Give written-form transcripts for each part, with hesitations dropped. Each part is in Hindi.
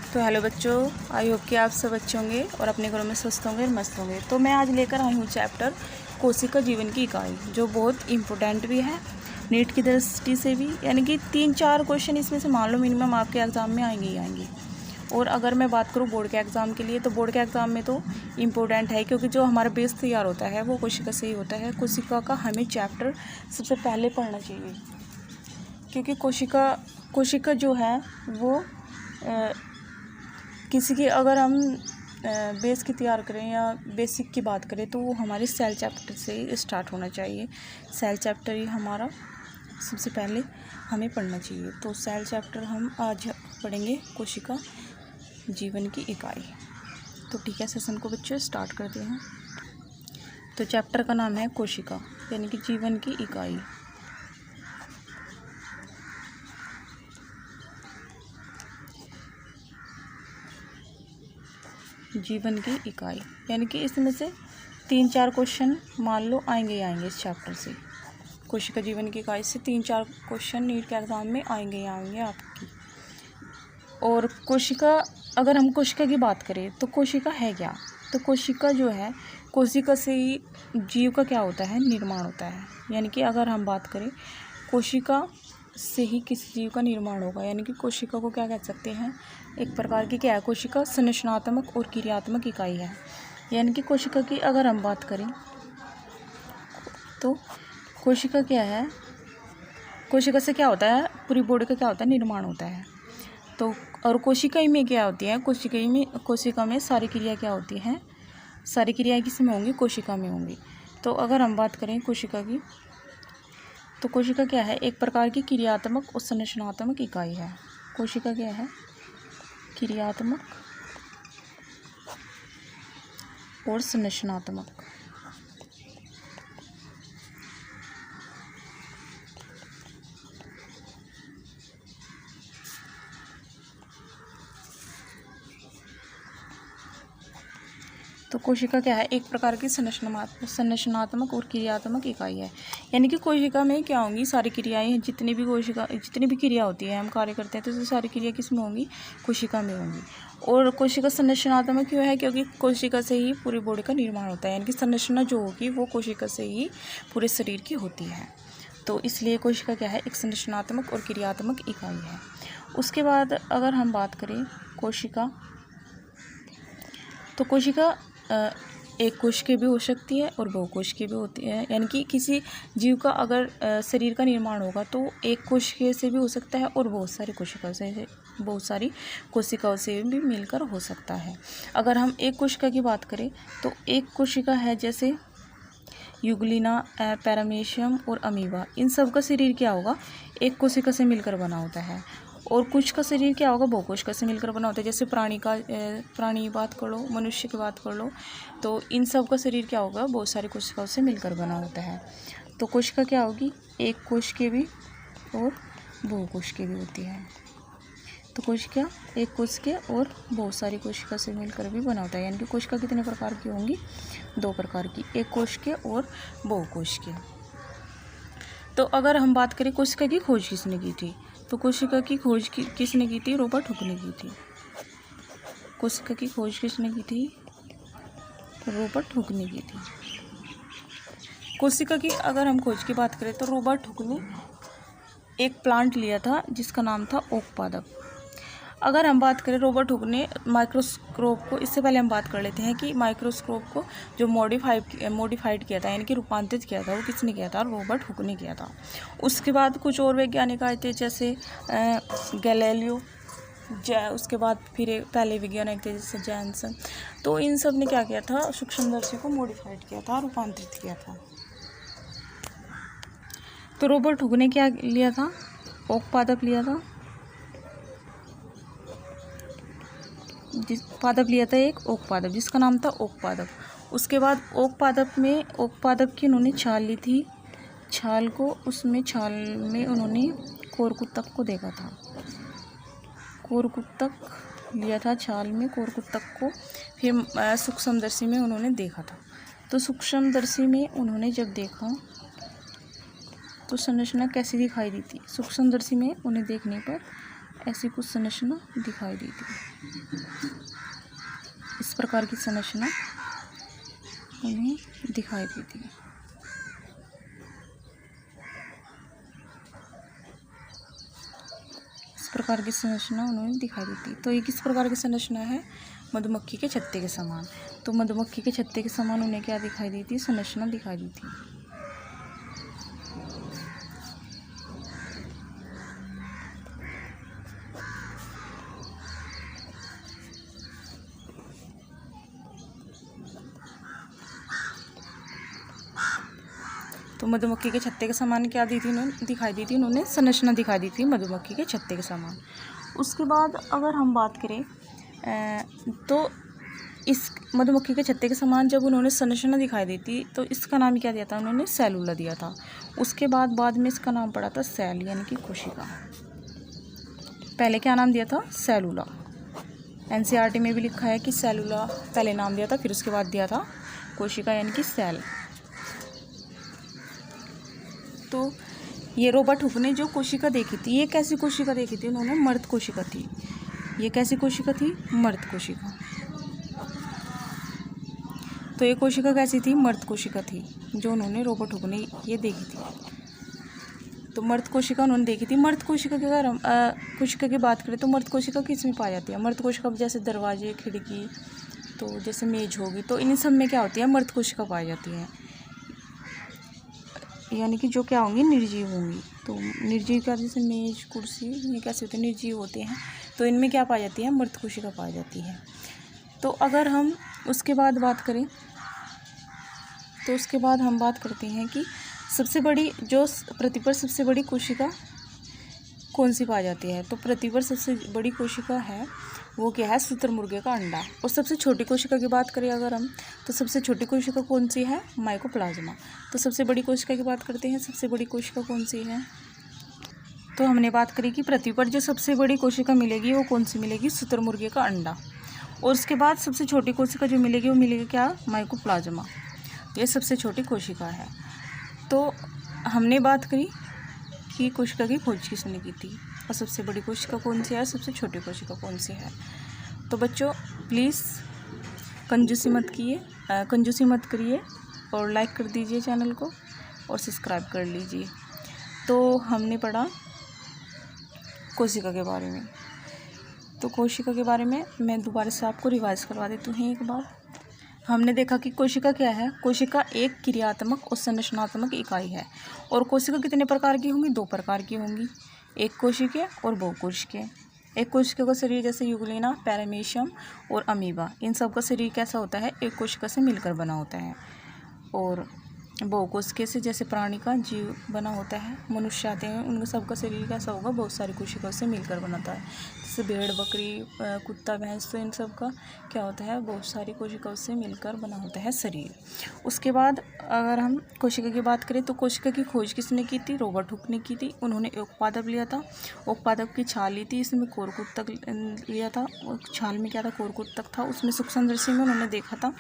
तो हेलो बच्चों, आई होप कि आप सब अच्छे होंगे और अपने घरों में स्वस्थ होंगे और मस्त होंगे। तो मैं आज लेकर आई हूँ चैप्टर कोशिका जीवन की इकाई, जो बहुत इम्पोर्टेंट भी है नीट की दृष्टि से भी। यानी कि 3-4 क्वेश्चन इसमें से मान लो मिनिमम आपके एग्ज़ाम में आएंगे ही आएंगे। और अगर मैं बात करूँ बोर्ड के एग्ज़ाम के लिए, तो बोर्ड के एग्ज़ाम में तो इम्पोर्टेंट है, क्योंकि जो हमारा बेस तैयार होता है वो कोशिका से ही होता है। कोशिका का हमें चैप्टर सबसे पहले पढ़ना चाहिए, क्योंकि कोशिका जो है वो किसी की अगर हम बेस की तैयार करें या बेसिक की बात करें तो वो हमारे सेल चैप्टर से ही स्टार्ट होना चाहिए। सेल चैप्टर ही हमारा सबसे पहले हमें पढ़ना चाहिए। तो सेल चैप्टर हम आज पढ़ेंगे, कोशिका जीवन की इकाई। तो ठीक है, सेशन को बच्चों स्टार्ट करते हैं। तो चैप्टर का नाम है कोशिका, यानी कि जीवन की इकाई। जीवन की इकाई यानी कि इसमें से 3-4 क्वेश्चन मान लो आएंगे ही आएंगे इस चैप्टर से। कोशिका जीवन की इकाई से 3-4 क्वेश्चन नीट के एग्ज़ाम में आएंगे ही आएंगे आपकी। और कोशिका, अगर हम कोशिका की बात करें तो कोशिका है क्या? तो कोशिका जो है, कोशिका से ही जीव का क्या होता है, निर्माण होता है। यानी कि अगर हम बात करें, कोशिका से ही किसी जीव का निर्माण होगा। यानी कि कोशिका को क्या कह सकते हैं, एक प्रकार की क्या है, कोशिका संरचनात्मक और क्रियात्मक इकाई है। यानी कि कोशिका की अगर हम बात करें तो कोशिका क्या है, कोशिका से क्या होता है, पूरी बॉडी का क्या होता है, निर्माण होता है। तो और कोशिका में क्या होती है, कोशिका में सारी क्रिया क्या होती हैं, सारी क्रियाएं किस में होंगी, कोशिका में होंगी। तो अगर हम बात करें कोशिका की, तो कोशिका क्या है, एक प्रकार की क्रियात्मक और संरचनात्मक इकाई है। कोशिका क्या है, क्रियात्मक और संरचनात्मक। तो कोशिका क्या है, एक प्रकार की संरचनात्मक और क्रियात्मक इकाई है। यानी कि कोशिका में क्या होंगी, सारी क्रियाएं हैं, जितनी भी क्रिया होती है, हम कार्य करते हैं, तो सारी क्रिया किस में होंगी, कोशिका में होंगी। और कोशिका संरचनात्मक क्यों है, क्योंकि कोशिका से ही पूरी बॉडी का निर्माण होता है। यानी कि संरचना जो होगी वो कोशिका से ही पूरे शरीर की होती है। तो इसलिए कोशिका क्या है, एक संरचनात्मक और क्रियात्मक इकाई है। उसके बाद अगर हम बात करें कोशिका, तो कोशिका एक कोशिकीय भी हो सकती है और बहुकोशिकीय भी होती है। यानी कि किसी जीव का अगर शरीर का निर्माण होगा तो एक कोशिकीय से भी हो सकता है और बहुत सारी कोशिकाओं से भी मिलकर हो सकता है। अगर हम एक कोशिका की बात करें तो एक कोशिका है जैसे यूग्लिना, पैरामीशियम और अमीबा, इन सब का शरीर क्या होगा, एक कोशिका से मिलकर बना होता है। और कुछ का शरीर क्या होगा, बहुकोशिका से मिलकर बना होता है। जैसे प्राणी बात कर लो, मनुष्य की बात कर लो, तो इन सब का शरीर क्या होगा, बहुत सारी कोशिकाओं से मिलकर बना होता है। तो कोशिका क्या होगी, एक कोशिकीय भी और बहुकोशिकीय भी होती है। तो कोशिका एक कोशिकीय और बहुत सारी कोशिका से मिलकर भी बना होता है। यानी कि कोशिका कितने प्रकार की होंगी, 2 प्रकार की, एक कोशिकीय और बहुकोशिकीय। तो अगर हम बात करें कोशिका की खोज किसने की थी, तो कोशिका की खोज किसने की थी, रॉबर्ट हुक ने की थी। कोशिका की खोज किसने की थी, रॉबर्ट हुक ने की थी। कोशिका की अगर हम खोज की बात करें तो रॉबर्ट हुक ने एक प्लांट लिया था जिसका नाम था ओक पादप। अगर हम बात करें रॉबर्ट हुक ने माइक्रोस्कोप को, इससे पहले हम बात कर लेते हैं कि माइक्रोस्कोप को जो मॉडिफाइड किया था, यानी कि रूपांतरित किया था, वो किसने किया था, रॉबर्ट हुक ने किया था। उसके बाद कुछ और वैज्ञानिक आए थे, जैसे गैलीलियो, उसके बाद फिर पहले वैज्ञानिक थे जैसे जैनसन। तो इन सब ने क्या किया था, सूक्ष्मदर्शी को मॉडिफाइड किया था, रूपांतरित किया था। तो रॉबर्ट हुक ने क्या लिया था, ओक पादप लिया था, पादप लिया था एक ओक पादप, जिसका नाम था ओक पादप। उसके बाद ओक पादप की उन्होंने छाल ली थी, छाल में उन्होंने कोरकुत्तक को देखा था, कोरकुत्तक लिया था छाल में, कोरकुत्तक को फिर सूक्ष्मदर्शी में उन्होंने देखा था। तो सूक्ष्मदर्शी में उन्होंने जब देखा तो संरचना कैसी दिखाई दी थी, सूक्ष्मदर्शी में उन्हें देखने पर ऐसी कुछ संरचना दिखाई देती। इस प्रकार की संरचना उन्हें दिखाई देती है। इस प्रकार की संरचना उन्हें दिखाई देती है। तो ये किस प्रकार की संरचना है? मधुमक्खी के छत्ते के समान। तो मधुमक्खी के छत्ते के समान उन्हें क्या दिखाई देती है? संरचना दिखाई देती है। तो मधुमक्खी के छत्ते के समान क्या दी थी उन्होंने? दिखाई दी थी उन्होंने संरचना दिखाई दी थी मधुमक्खी के छत्ते के समान। उसके बाद अगर हम बात करें तो इस मधुमक्खी के छत्ते के समान जब उन्होंने संरचना दिखाई दी थी तो इसका नाम क्या दिया था? उन्होंने सेलुला दिया था। उसके बाद में इसका नाम पड़ा था सेल, यानी कि कोशिका। पहले क्या नाम दिया था? सेलुला। एनसीईआरटी में भी लिखा है कि सेलुला पहले नाम दिया था, फिर उसके बाद दिया था कोशिका, यानी कि सेल। तो ये रॉबर्ट हुक ने जो कोशिका देखी थी, ये कैसी कोशिका देखी थी? उन्होंने मर्द कोशिका थी। ये कैसी कोशिका थी? मर्द कोशिका। तो ये कोशिका कैसी थी? मर्द कोशिका थी, जो उन्होंने रॉबर्ट हुक ने ये देखी थी। तो मर्द कोशिका उन्होंने देखी थी। मर्द कोशिका की अगर हम कोशिका की बात करें तो मर्द कोशिका किस में पाई जाती है? मर्द कोशिका जैसे दरवाजे, खिड़की, तो जैसे मेज होगी, तो इन सब में क्या होती है? मर्द कोशिका पाई जाती है, यानी कि जो क्या होंगी? निर्जीव होंगी। तो निर्जीव क्या, जैसे मेज, कुर्सी, ये कैसे होते हैं? निर्जीव होते हैं। तो इनमें क्या पाई जाती है? मर्द कोशिका पाई जाती है। तो अगर हम उसके बाद बात करें तो उसके बाद हम बात करते हैं कि सबसे बड़ी जो पृथ्वी पर सबसे बड़ी कोशिका कौन सी पाई जाती है? तो पृथ्वी पर सबसे बड़ी कोशिका है वो क्या है? शुतुरमुर्गे का अंडा। और सबसे छोटी कोशिका की बात करें अगर हम, तो सबसे छोटी कोशिका कौन सी है? माइकोप्लाज्मा। तो सबसे बड़ी कोशिका की बात करते हैं, सबसे बड़ी कोशिका कौन सी है? तो हमने बात करी कि पृथ्वी पर जो सबसे बड़ी कोशिका मिलेगी वो कौन सी मिलेगी? शुतुरमुर्गे का अंडा। और उसके बाद सबसे छोटी कोशिका जो मिलेगी वो मिलेगी क्या? माइकोप्लाज्मा। ये सबसे छोटी कोशिका है। तो हमने बात करी कि कोशिका की खोज किसने की थी, और सबसे बड़ी कोशिका कौन सी है, सबसे छोटी कोशिका कौन सी है। तो बच्चों प्लीज़ कंजूसी मत करिए और लाइक कर दीजिए चैनल को और सब्सक्राइब कर लीजिए। तो हमने पढ़ा कोशिका के बारे में। तो कोशिका के बारे में मैं दोबारा से आपको रिवाइज करवा देती हूँ एक बार। हमने देखा कि कोशिका क्या है? कोशिका एक क्रियात्मक और संरचनात्मक इकाई है। और कोशिका कितने प्रकार की होंगी? 2 प्रकार की होंगी, एक कोशिकीय और बहुकोशिकीय। एक कोशिका का शरीर जैसे यूग्लिना, पैरामीशियम और अमीबा, इन सब का शरीर कैसा होता है? एक कोशिका से मिलकर बना होता है। और बहुकोशिकीय से जैसे प्राणी का जीव बना होता है, मनुष्य आते हैं, उनका सबका शरीर कैसा होगा? बहुत सारी कोशिकाओं से मिलकर बनाता है। जैसे भेड़, बकरी, कुत्ता, भैंस, तो इन सब का क्या होता है? बहुत सारी कोशिकाओं से मिलकर बना होता है शरीर। उसके बाद अगर हम कोशिका की बात करें तो कोशिका की खोज किसने की थी? रॉबर्ट हुक ने की थी। उन्होंने एक पादप लिया था, एक पादप की छाल ली थी, इसमें कोरकुत्तक लिया था, और छाल में क्या था? कोरकुत्तक था, उसमें सूक्ष्मदर्शी में उन्होंने देखा था।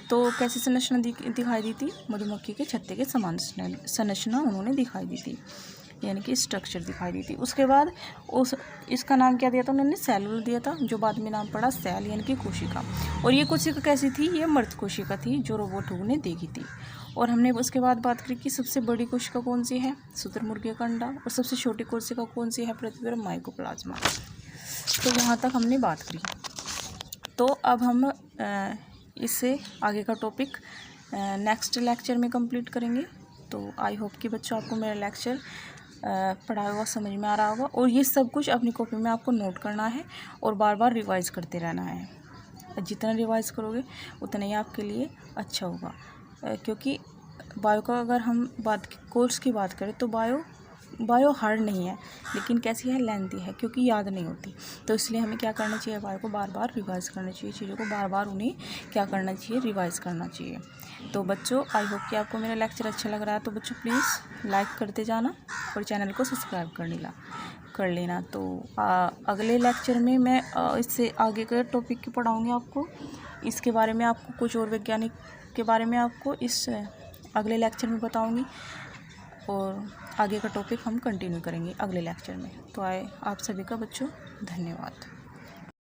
तो कैसी संरचना दिखाई दी थी? मधुमक्खी के छत्ते के समान संरचना उन्होंने दिखाई दी थी, यानी कि स्ट्रक्चर दिखाई दी थी। उसके बाद इसका नाम क्या दिया था? उन्होंने सेलुलर दिया था, जो बाद में नाम पड़ा सेल, यानी कि कोशिका। और ये कोशिका कैसी थी? ये मर्द कोशिका थी, जो रॉबर्ट हुक ने देखी थी। और हमने उसके बाद बात करी कि सबसे बड़ी कोशिका कौन सी है? शुतुरमुर्गे का अंडा। और सबसे छोटी कोशिका कौन सी है पृथ्वी पर? माइकोप्लाज्मा। तो यहाँ तक हमने बात करी। तो अब हम इससे आगे का टॉपिक नेक्स्ट लेक्चर में कंप्लीट करेंगे। तो आई होप कि बच्चों आपको मेरा लेक्चर पढ़ाया हुआ समझ में आ रहा होगा। और ये सब कुछ अपनी कॉपी में आपको नोट करना है और बार बार रिवाइज़ करते रहना है। जितना रिवाइज़ करोगे उतना ही आपके लिए अच्छा होगा। क्योंकि बायो का अगर हम कोर्स की बात करें तो बायो हार्ड नहीं है, लेकिन कैसी है? लेंथी है, क्योंकि याद नहीं होती। तो इसलिए हमें क्या करना चाहिए? बायो को बार बार रिवाइज़ करना चाहिए, चीज़ों को बार बार उन्हें क्या करना चाहिए? रिवाइज़ करना चाहिए। तो बच्चों आई होप कि आपको मेरा लेक्चर अच्छा लग रहा है। तो बच्चों प्लीज़ लाइक करते जाना और चैनल को सब्सक्राइब कर लेना। तो अगले लेक्चर में मैं इससे आगे के टॉपिक पढ़ाऊँगी आपको। इसके बारे में आपको कुछ और वैज्ञानिक के बारे में आपको इस अगले लेक्चर में बताऊँगी। और आगे का टॉपिक हम कंटिन्यू करेंगे अगले लेक्चर में। तो आए आप सभी का बच्चों धन्यवाद।